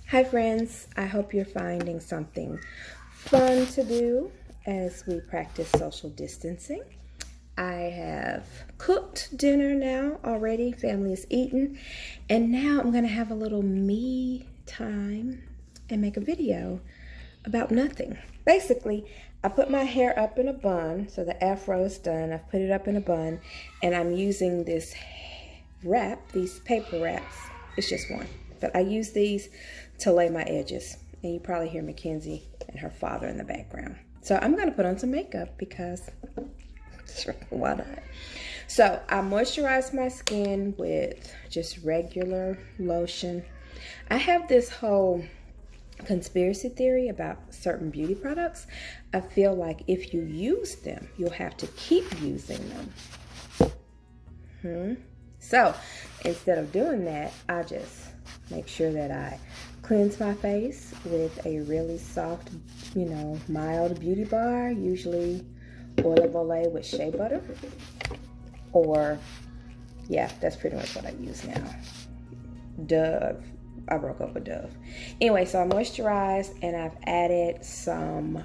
Hi friends, I hope you're finding something fun to do as we practice social distancing. I have cooked dinner now already, family is eaten, and now I'm gonna have a little me time and make a video about nothing. Basically, I put my hair up in a bun, so the afro is done. I've put it up in a bun, and I'm using this wrap, these paper wraps. It's just one, but I use these to lay my edges. And you probably hear Mackenzie and her father in the background. So I'm gonna put on some makeup because why not? So I moisturize my skin with just regular lotion. I have this whole conspiracy theory about certain beauty products. I feel like if you use them, you'll have to keep using them. So instead of doing that, I just make sure that I cleanse my face with a really soft, mild beauty bar, usually oil of Olay with shea butter. Or, yeah, that's pretty much what I use now. Dove. I broke up with Dove. Anyway, so I moisturized and I've added some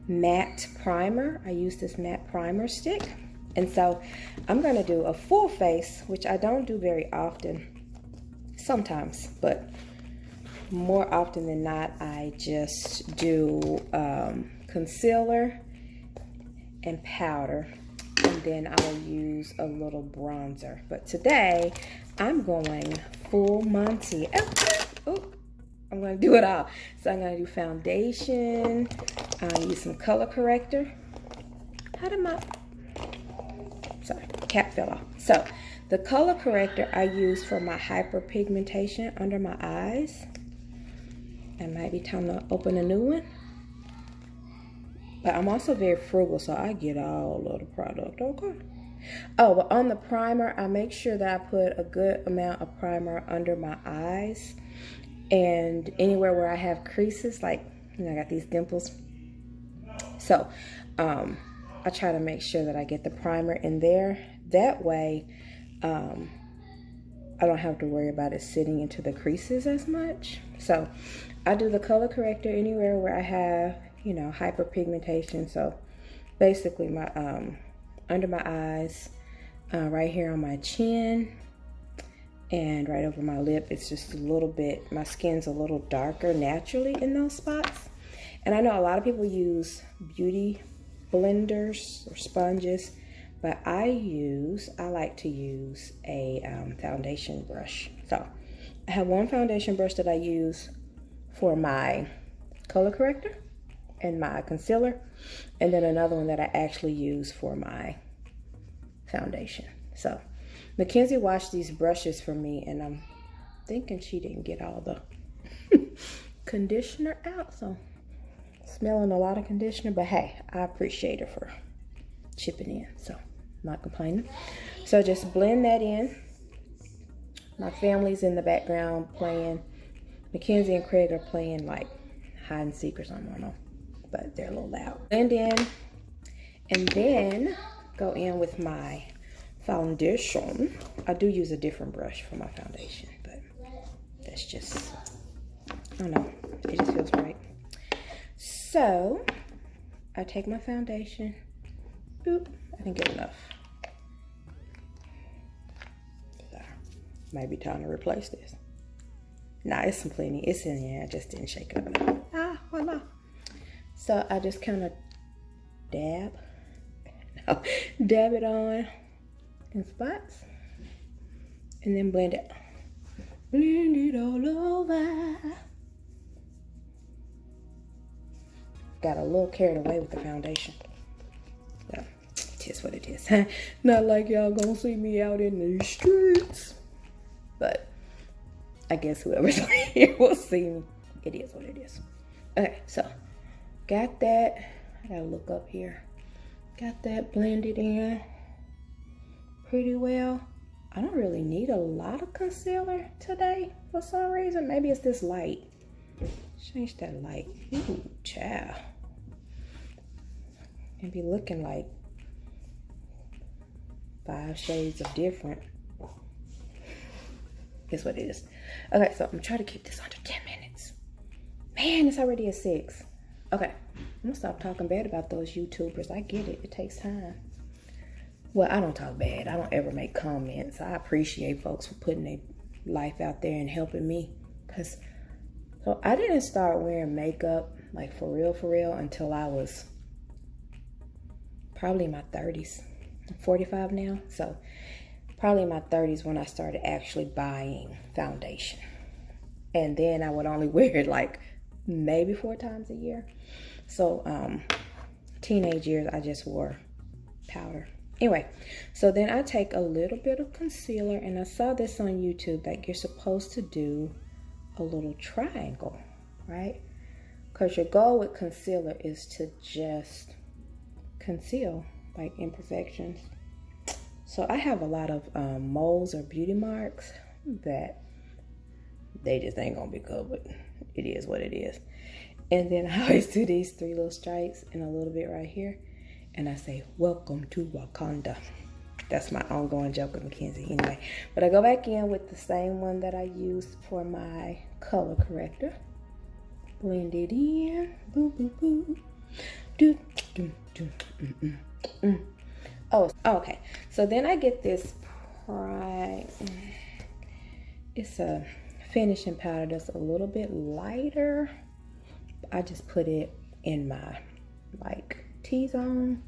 matte primer. I use this matte primer stick. And so I'm going to do a full face, which I don't do very often. Sometimes, but more often than not, I just do concealer and powder. And then I'll use a little bronzer. But today, I'm going full Monty. Oh, I'm going to do it all. So I'm going to do foundation. I'll use some color corrector. Sorry, cap fell off. So the color corrector I use for my hyperpigmentation under my eyes. It might be time to open a new one. But I'm also very frugal, so I get all of the product, okay? Oh, but on the primer, I make sure that I put a good amount of primer under my eyes and anywhere where I have creases, like, I got these dimples. So, I try to make sure that I get the primer in there. That way, I don't have to worry about it sitting into the creases as much. So, I do the color corrector anywhere where I have, hyperpigmentation. So basically my under my eyes, right here on my chin, and right over my lip. It's just a little bit, my skin's a little darker naturally in those spots. And I know a lot of people use beauty blenders or sponges, but I like to use a foundation brush. So I have one foundation brush that I use for my color corrector and my concealer, and then another one that I actually use for my foundation. So Mackenzie washed these brushes for me, and I'm thinking she didn't get all the conditioner out, so smelling a lot of conditioner, but hey, I appreciate her for chipping in, so I'm not complaining. So just blend that in. My family's in the background playing. Mackenzie and Craig are playing like hide and seek or something, I don't know, but they're a little loud. Blend in, and then go in with my foundation. I do use a different brush for my foundation, but that's just, I don't know, it just feels right. So I take my foundation. Boop, I didn't get enough. Might be time to replace this. Nah, it's some plenty. It's in here. I just didn't shake it up. Voila. So I just kind of dab it on in spots, and then blend it. Blend it all over. Got a little carried away with the foundation. So, it is what it is. Not like y'all gonna see me out in the streets, but I guess whoever's here will see me. It is what it is. Okay, so got that. I gotta look up here. Got that blended in pretty well. I don't really need a lot of concealer today for some reason. Maybe it's this light. Change that light. Ooh, child. And be looking like 5 shades of different. Guess what it is. Okay, so I'm trying to keep this under 10 minutes. Man, it's already at 6. Okay, I'm gonna stop talking bad about those YouTubers. I get it, it takes time. Well, I don't talk bad. I don't ever make comments. I appreciate folks for putting their life out there and helping me. So I didn't start wearing makeup, like for real, until I was probably in my 30s. I'm 45 now, so probably in my 30s when I started actually buying foundation. And then I would only wear it like maybe 4 times a year. So teenage years, I just wore powder. Anyway, so then I take a little bit of concealer, and I saw this on YouTube that you're supposed to do a little triangle, right? Because your goal with concealer is to just conceal like imperfections. So I have a lot of moles or beauty marks that they just ain't gonna be covered. It is what it is. And then I always do these 3 little stripes and a little bit right here. And I say, welcome to Wakanda. That's my ongoing joke with Mackenzie anyway. But I go back in with the same one that I used for my color corrector. Blend it in. Boo, boo, boo. Do, do, do, Oh, okay. So then I get this it's a finishing powder that's a little bit lighter. I just put it in my like T-zone.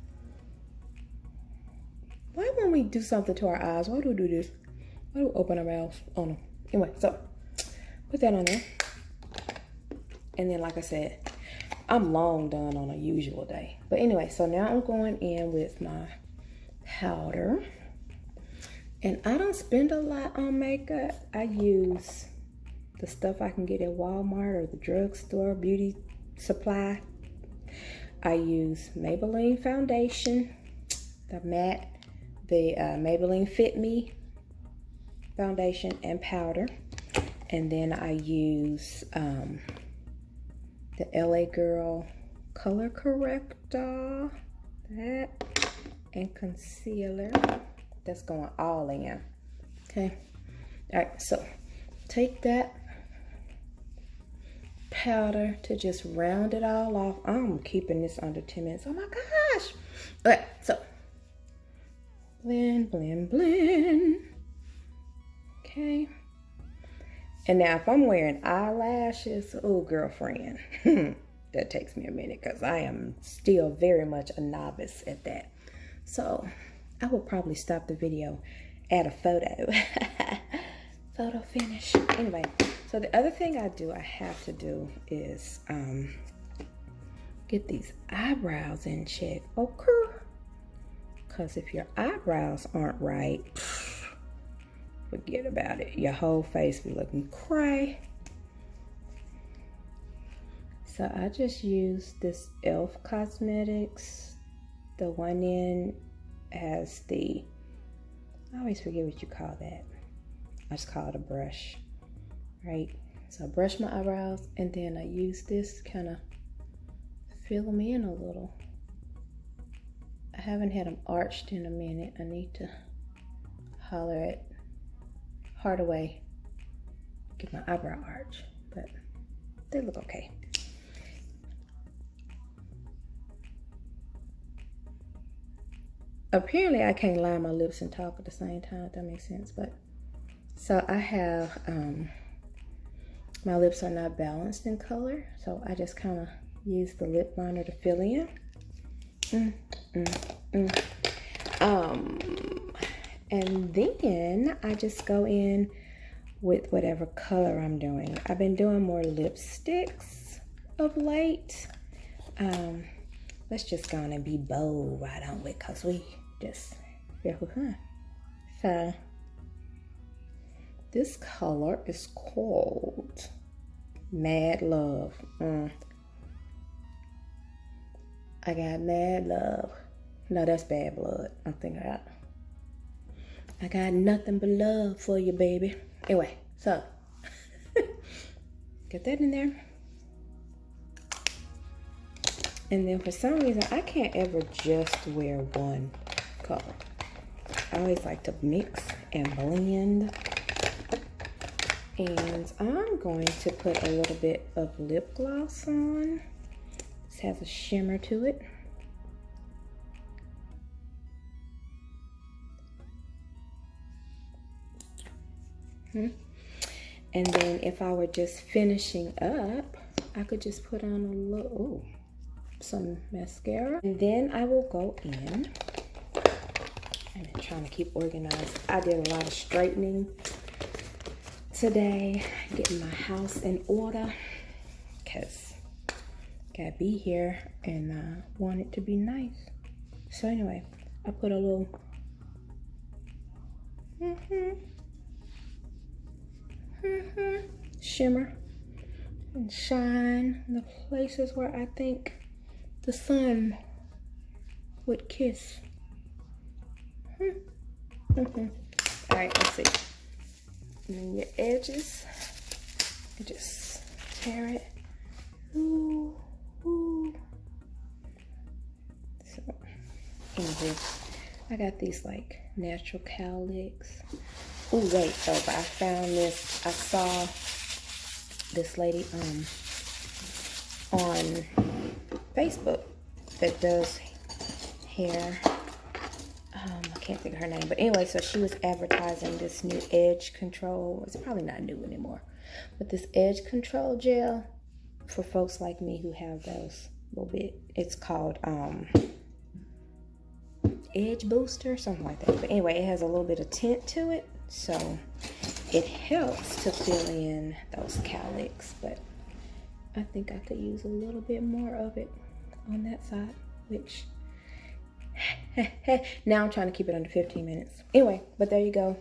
Why won't we do something to our eyes? Why do we do this? Why do we open our mouths? Oh no. Anyway, so put that on there. And then like I said, I'm long done on a usual day. But anyway, so now I'm going in with my powder. And I don't spend a lot on makeup. I use the stuff I can get at Walmart or the drugstore, beauty supply. I use Maybelline foundation, the matte, the Maybelline Fit Me foundation and powder. And then I use the LA Girl color corrector, that, and concealer. That's going all in. Okay. All right, so take that powder to just round it all off. I'm keeping this under 10 minutes. Oh my gosh. Okay, so blend, blend, blend. Okay. And now if I'm wearing eyelashes, oh girlfriend, that takes me a minute because I am still very much a novice at that. So I will probably stop the video at a photo. Photo finish. Anyway, so the other thing I have to do is get these eyebrows in check. Okay. Because if your eyebrows aren't right, forget about it. Your whole face be looking cray. So I just use this e.l.f. Cosmetics. The one in has the, I always forget what you call that. I just call it a brush, right? So I brush my eyebrows and then I use this kind of fill them in a little. I haven't had them arched in a minute. I need to holler at Hardaway, get my eyebrow arch, but they look okay. Apparently I can't line my lips and talk at the same time, if that makes sense. But so I have my lips are not balanced in color, so I just kind of use the lip liner to fill in. And then I just go in with whatever color I'm doing. I've been doing more lipsticks of late. Let's just go on and be bold right on with, cause we just, so this color is called Mad Love. I got Mad Love. No, that's Bad Blood. I'm thinking I got nothing but love for you, baby. Anyway, so get that in there. And then for some reason, I can't ever just wear one color. I always like to mix and blend. And I'm going to put a little bit of lip gloss on. This has a shimmer to it. And then if I were just finishing up, I could just put on a little, some mascara. And then I will go in. I'm trying to keep organized. I did a lot of straightening today, getting my house in order, because gotta be here and I want it to be nice. So anyway, I put a little shimmer and shine in the places where I think the sun would kiss. All right, let's see. And then your edges, you just tear it. Ooh, ooh. So, anyway, I got these like natural cowlicks. Oh wait, so I found this. I saw this lady on Facebook that does hair. I can't think of her name, but anyway, so she was advertising this new edge control. It's probably not new anymore, but this edge control gel for folks like me who have those little bit. It's called Edge Booster, something like that. But anyway, it has a little bit of tint to it, so it helps to fill in those cowlicks. But I think I could use a little bit more of it on that side, which now I'm trying to keep it under 15 minutes. Anyway, but there you go.